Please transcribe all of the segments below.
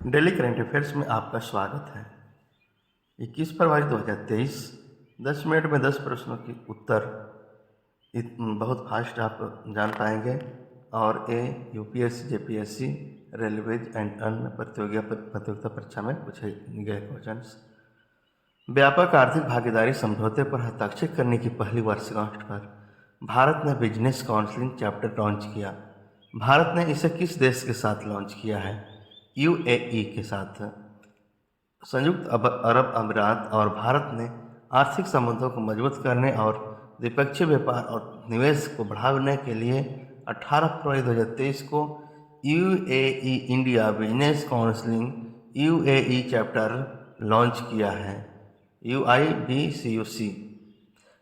Daily current affairs में आपका स्वागत है। 21 फरवरी 2023 10 मिनट में 10 प्रश्नों की उत्तर बहुत फास्ट आप जान पाएंगे और ये यूपीएससी, जेपीएससी, रेलवेज एंड अन्य प्रतियोगिता परीक्षा में पूछे गए क्वेश्चंस। व्यापक आर्थिक भागीदारी समझौते पर हस्ताक्षर करने की पहली वर्षगांठ पर भारत ने बिजनेस काउंसलिंग चैप्टर लॉन्च किया। भारत ने इसे किस देश के साथ लॉन्च किया है? यूएई के साथ। संयुक्त अरब अमीरात और भारत ने आर्थिक संबंधों को मजबूत करने और द्विपक्षीय व्यापार और निवेश को बढ़ाने के लिए 18 फरवरी 2023 को UAE India business counselling UAE chapter launch किया है, UIBCUC।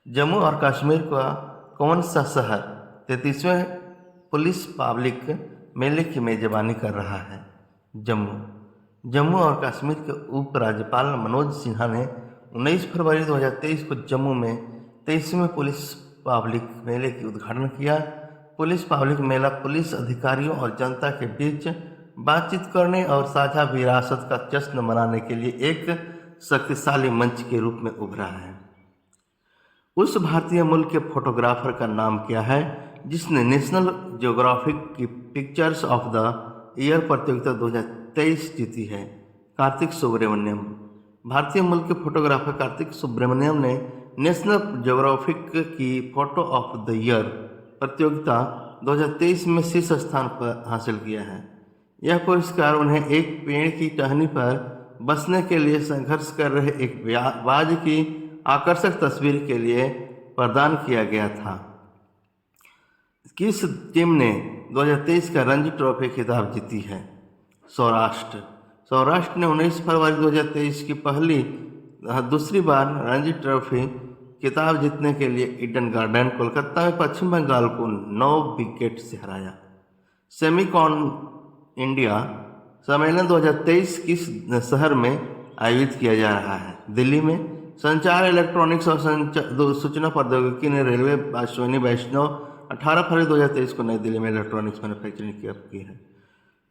जम्मू और कश्मीर का कौन सा शहर 33वें पुलिस पब्लिक मेले की मेजबानी कर रहा है? जम्मू और कश्मीर के उपराज्यपाल मनोज सिन्हा ने 19 फरवरी 2023 को जम्मू में 23वें पुलिस पब्लिक मेले की उद्घाटन किया। पुलिस पब्लिक मेला पुलिस अधिकारियों और जनता के बीच बातचीत करने और साझा विरासत का जश्न मनाने के लिए एक शक्तिशाली मंच के रूप में उभरा है। उस भारतीय मूल के फोटोग्राफर का नाम क्या है जिसने नेशनल ज्योग्राफिक की पिक्चर्स ऑफ द ईयर प्रतियोगिता 2023 जीती है? कार्तिक सुब्रमण्यम। भारतीय मूल के फोटोग्राफर कार्तिक सुब्रमण्यम ने नेशनल ज्योग्राफिक की फोटो ऑफ द ईयर प्रतियोगिता 2023 में शीर्ष स्थान पर हासिल किया है। यह पुरस्कार उन्हें एक पेड़ की टहनी पर बसने के लिए संघर्ष कर रहे एक बाज की आकर्षक तस्वीर के लिए प्रदान किया गया था। किस टीम ने 2023 का रणजी ट्रॉफी खिताब जीती है? सौराष्ट्र ने 19 फरवरी 2023 की दूसरी बार रणजी ट्रॉफी खिताब जीतने के लिए ईडन गार्डन कोलकाता में पश्चिम बंगाल को 9 विकेट से हराया। सेमीकॉन इंडिया सम्मेलन 2023 किस शहर में आयोजित किया जा रहा है? दिल्ली में। संचार, इलेक्ट्रॉनिक्स और सूचना प्रौद्योगिकी ने रेलवे अश्विनी वैष्णव 18 फरवरी 2023 को नई दिल्ली में इलेक्ट्रॉनिक्स मैन्युफैक्चरिंग की है।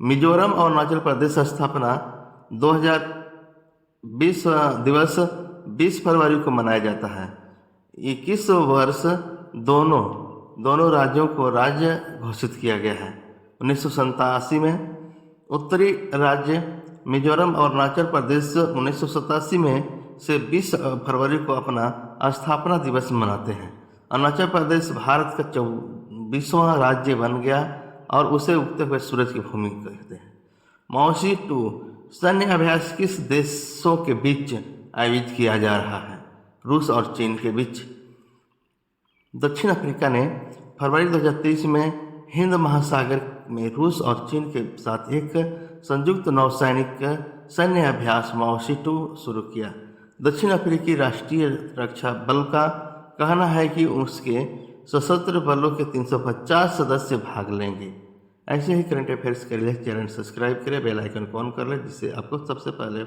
मिजोरम और अरुणाचल प्रदेश स्थापना 2020 दिवस 20 फरवरी को मनाया जाता है। 21 वर्ष दोनों राज्यों को राज्य घोषित किया गया है। 1987 में उत्तरी राज्य मिजोरम और अरुणाचल प्रदेश 1987 में से 20 फरवरी को अपना स्थापना दिवस मनाते हैं। अरुणाचल प्रदेश भारत का 24वां राज्य बन गया और उसे उगते हुए सूरज की भूमि कहते हैं। मौसी 2 सैन्य अभ्यास किस देशों के बीच आयोजित किया जा रहा है? रूस और चीन के बीच। दक्षिण अफ्रीका ने फरवरी 2023 में हिंद महासागर में रूस और चीन के साथ एक संयुक्त नौसैनिक सैन्य अभ्यास मौसी 2 शुरू किया। दक्षिण अफ्रीकी राष्ट्रीय रक्षा बल का कहना है कि उसके सशस्त्र बलों के 350 सदस्य भाग लेंगे। ऐसे ही करंट अफेयर्स के लिए चैनल सब्सक्राइब करें, बेल आइकन को ऑन कर लें जिससे आपको सबसे पहले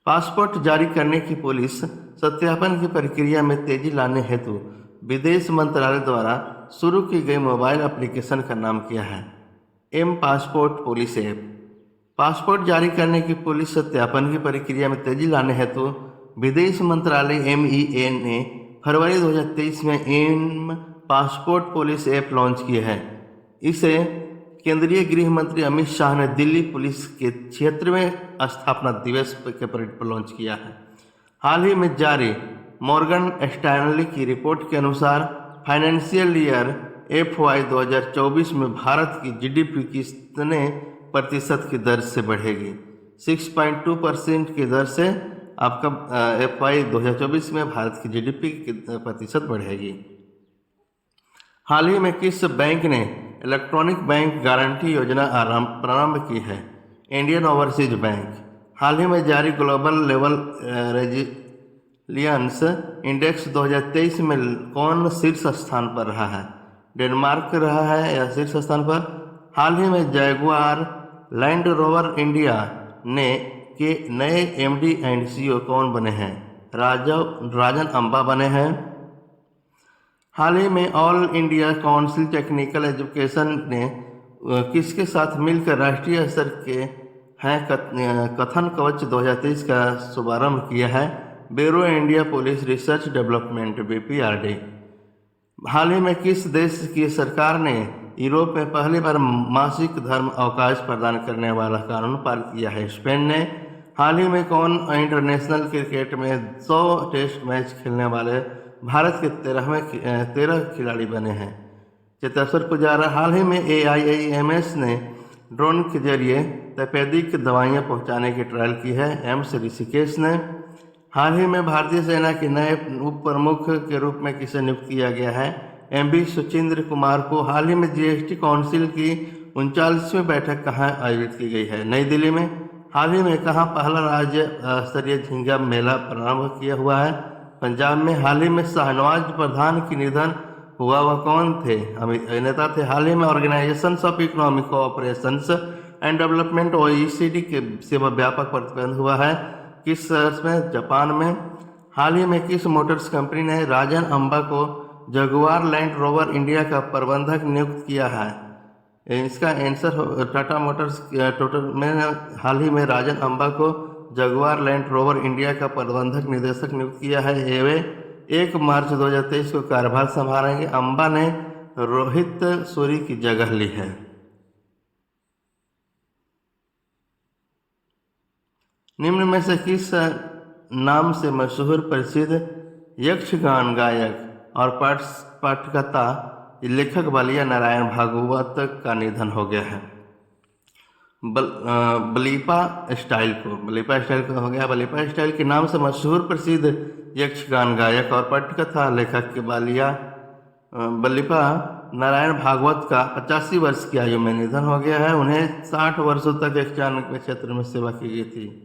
पासपोर्ट जारी करने की पुलिस सत्यापन की प्रक्रिया में तेजी लाने हेतु विदेश मंत्रालय द्वारा शुरू की गई मोबाइल एप्लीकेशन का नाम क्या है? M passport police app. पासपोर्ट जारी करने की पुलिस सत्यापन की प्रक्रिया में तेजी लाने हेतु विदेश मंत्रालय MEA ने फरवरी 2023 में M passport police app launch की है। इसे केंद्रीय गृह मंत्री अमित शाह ने दिल्ली पुलिस के 76वें स्थापना दिवस के परेड पर लॉन्च किया है। हाल ही में जारी मॉर्गन स्टैनली की रिपोर्ट के अनुसार फाइनेंशियल ईयर FY 2024 में भारत की GDP कितने प्रतिशत की दर से बढ़ेगी? 6.2% की दर से आपका FY 2024 में भारत की GDP की प्रतिशत बढ़ेगी। हाल ही में किस बैंक ने इलेक्ट्रॉनिक बैंक गारंटी योजना प्रारंभ की है? Indian Overseas Bank. हाल ही में जारी ग्लोबल लेवल रेजिलियंस इंडेक्स 2023 में कौन शीर्ष स्थान पर रहा है? डेनमार्क रहा है या शीर्ष स्थान पर। हाल ही में जैगुआर लैंड रोवर इंडिया के नए MD एंड CEO कौन बने हैं? राजन अंबा बने हैं। हाल ही में all India council technical education ने किसके साथ मिलकर राष्ट्रीय स्तर के है कथन कवच 2023 का शुभारंभ किया है bureau India police research development BPRD। हाल ही में किस देश की सरकार ने यूरोप में पहली बार मासिक धर्म अवकाश प्रदान करने वाला कानून पारित किया है? स्पेन ने। हाल ही में कौन इंटरनेशनल क्रिकेट में 100 टेस्ट मैच खेलने वाले भारत के 13 खिलाड़ी बने हैं? चेतेश्वर पुजारा। हाल ही में AIIMS ने ड्रोन के जरिए तपेदिक दवाइयां पहुंचाने की ट्रायल की है। एम्स ऋषिकेश ने। हाल ही में भारतीय सेना के नए उप प्रमुख के रूप में किसे नियुक्त किया गया है? MV सुचिंद्र कुमार को। हाल ही में GST काउंसिल की 39वीं बैठक कहाँ आयोजित की गई है? नई दिल्ली में। हाल ही में कहाँ पहला राज्य स्तरीय झींगा मेला प्रारंभ किया हुआ है? पंजाब में। हाल ही में शाहनवाज प्रधान की निधन हुआ, वह कौन थे? अभिनेता थे। हाल ही में organisations of economic cooperations and development OECD के से व्यापक प्रतिबंध हुआ है किस शहर में? जापान में। हाल ही में किस मोटर्स कंपनी ने राजन अंबा को जगुआर लैंड रोवर इंडिया का प्रबंधक नियुक्त किया है? इसका आंसर टाटा मोटर्स टोटल में हाल ही में राजन अंबा को जगुआर लैंड रोवर इंडिया का प्रबंधक निदेशक नियुक्त किया है। वे 1 मार्च 2023 को कार्यभार संभालेंगे। अंबा ने रोहित सूरी की जगह ली है। निम्न में से किस नाम से मशहूर प्रसिद्ध यक्षगान गायक और पटकथा लेखक बलिया नारायण भागवत का निधन हो गया है? बलीपा स्टाइल को हो गया। बलीपा स्टाइल के नाम से मशहूर प्रसिद्ध यक्षगान गायक और पटकथा लेखक के बलीपा नारायण भागवत का 85 वर्ष की आयु में निधन हो गया है। उन्हें 60 वर्षों तक यक्षगान के क्षेत्र में सेवा की गई थी।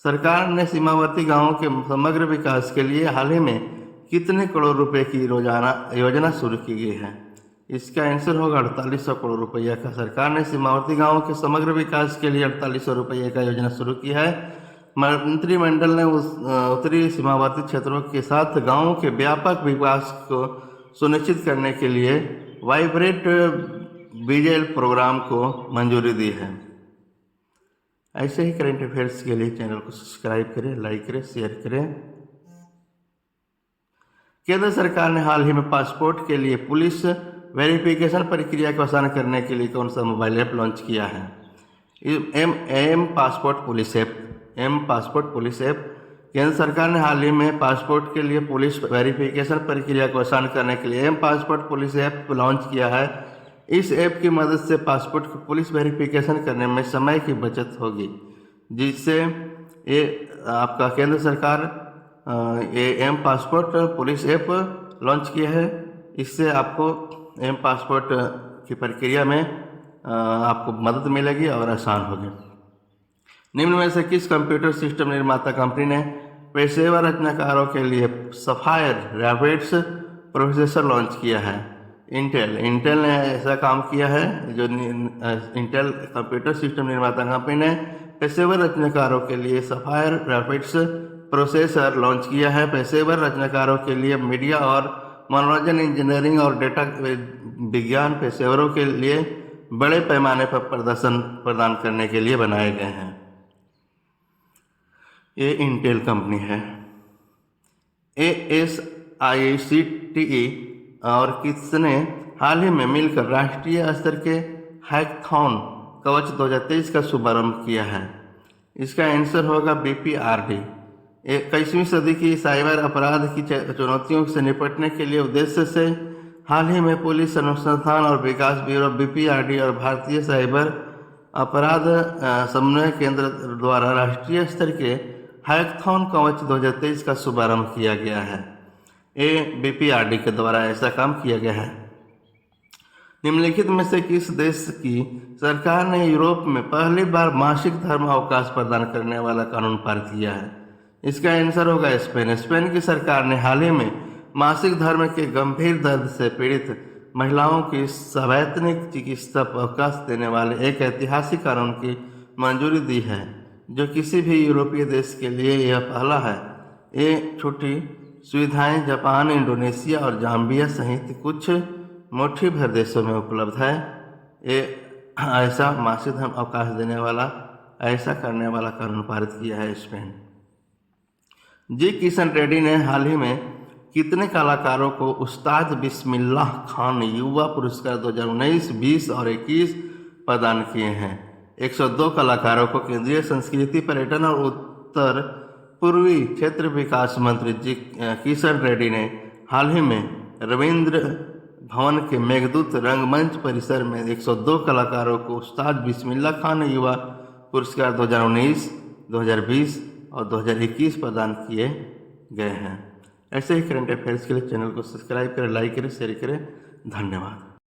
सरकार ने सीमावर्ती गांवों के समग्र विकास के लिए हाल ही में कितने करोड़ रुपए की योजना शुरू की गई है? इसका आंसर होगा 4800 करोड़ रुपया का। सरकार ने सीमावर्ती गांवों के समग्र विकास के लिए 4800 रुपये का योजना शुरू की है। मंत्रिमंडल ने उत्तरी सीमावर्ती क्षेत्रों के साथ गांवों के व्यापक विकास को सुनिश्चित करने के लिए वाइब्रेट विजल प्रोग्राम को मंजूरी दी है। ऐसे ही करंट अफेयर्स के लिए चैनल को सब्सक्राइब करें, लाइक करें, शेयर करें। केंद्र सरकार ने हाल ही में पासपोर्ट के लिए पुलिस वेरिफिकेशन प्रक्रिया को आसान करने के लिए कौन सा मोबाइल ऐप लॉन्च किया है? M passport police app. केंद्र सरकार ने हाल ही में पासपोर्ट के लिए पुलिस वेरिफिकेशन प्रक्रिया को आसान करने के लिए M passport police app launch किया है। इस ऐप की मदद से पासपोर्ट की पुलिस वेरिफिकेशन करने में समय की बचत होगी, जिससे ये आपका केंद्र सरकार ये M passport police app launch किया है। इससे आपको एम पासपोर्ट की प्रक्रिया में आपको मदद मिलेगी और आसान होगी। निम्न में से किस कंप्यूटर सिस्टम निर्माता कंपनी ने पेशेवर रचनाकारों के लिए सफायर रैपिड्स प्रोसेसर लॉन्च किया है? इंटेल ने ऐसा काम किया है। जो इंटेल कंप्यूटर सिस्टम निर्माता कंपनी ने पेशेवर रचनाकारों के लिए सफायर रैपिड्स प्रोसेसर लॉन्च किया है। पेशेवर रचनाकारों के लिए मीडिया और मनोरंजन इंजीनियरिंग और डेटा विज्ञान पेशेवरों के लिए बड़े पैमाने पर प्रदर्शन प्रदान करने के लिए बनाए गए हैं। ये इंटेल कंपनी है। ASICTE और किसने हाल ही में मिलकर राष्ट्रीय स्तर के हैकथॉन कवच 2023 का शुभारंभ किया है? इसका आंसर होगा BPRD। 21वीं सदी की साइबर अपराध की चुनौतियों से निपटने के लिए उद्देश्य से हाल ही में पुलिस अनुसंधान और विकास ब्यूरो BPRD और भारतीय साइबर अपराध समन्वय केंद्र द्वारा राष्ट्रीय स्तर के हैकथॉन कवच 2023 का शुभारंभ किया गया है। BPRD के द्वारा ऐसा काम किया गया है। निम्नलिखित में से किस देश की सरकार ने यूरोप में पहली बार मासिक धर्म अवकाश प्रदान करने वाला कानून पारित किया है? इसका आंसर होगा स्पेन। स्पेन की सरकार ने हाल ही में मासिक धर्म के गंभीर दर्द से पीड़ित महिलाओं की सवैतनिक चिकित्सा अवकाश देने वाले एक ऐतिहासिक कानून की मंजूरी दी है, जो किसी भी यूरोपीय देश के लिए यह पहला है। ये छुट्टी सुविधाएं जापान, इंडोनेशिया और जाम्बिया सहित कुछ मुट्ठी भर देशों में उपलब्ध है। ये ऐसा मासिक धर्म अवकाश देने वाला ऐसा करने वाला कानून पारित किया है स्पेन। जी किशन रेड्डी ने हाल ही में कितने कलाकारों को उस्ताद बिस्मिल्लाह खान युवा पुरस्कार 2019, 20 और 21 प्रदान किए हैं। 102 कलाकारों को केंद्रीय संस्कृति, पर्यटन और उत्तर पूर्वी क्षेत्र विकास मंत्री जी किशन रेड्डी ने हाल ही में रविंद्र भवन के मेघदूत रंगमंच परिसर में 102 कलाकारों को उस्ताद बिस्मिल्लाह खान युवा पुरस्कार 2019, 2020 और 2021 प्रदान किए गए हैं। ऐसे ही करंट अफेयर्स के लिए चैनल को सब्सक्राइब करें, लाइक करें, शेयर करें। धन्यवाद।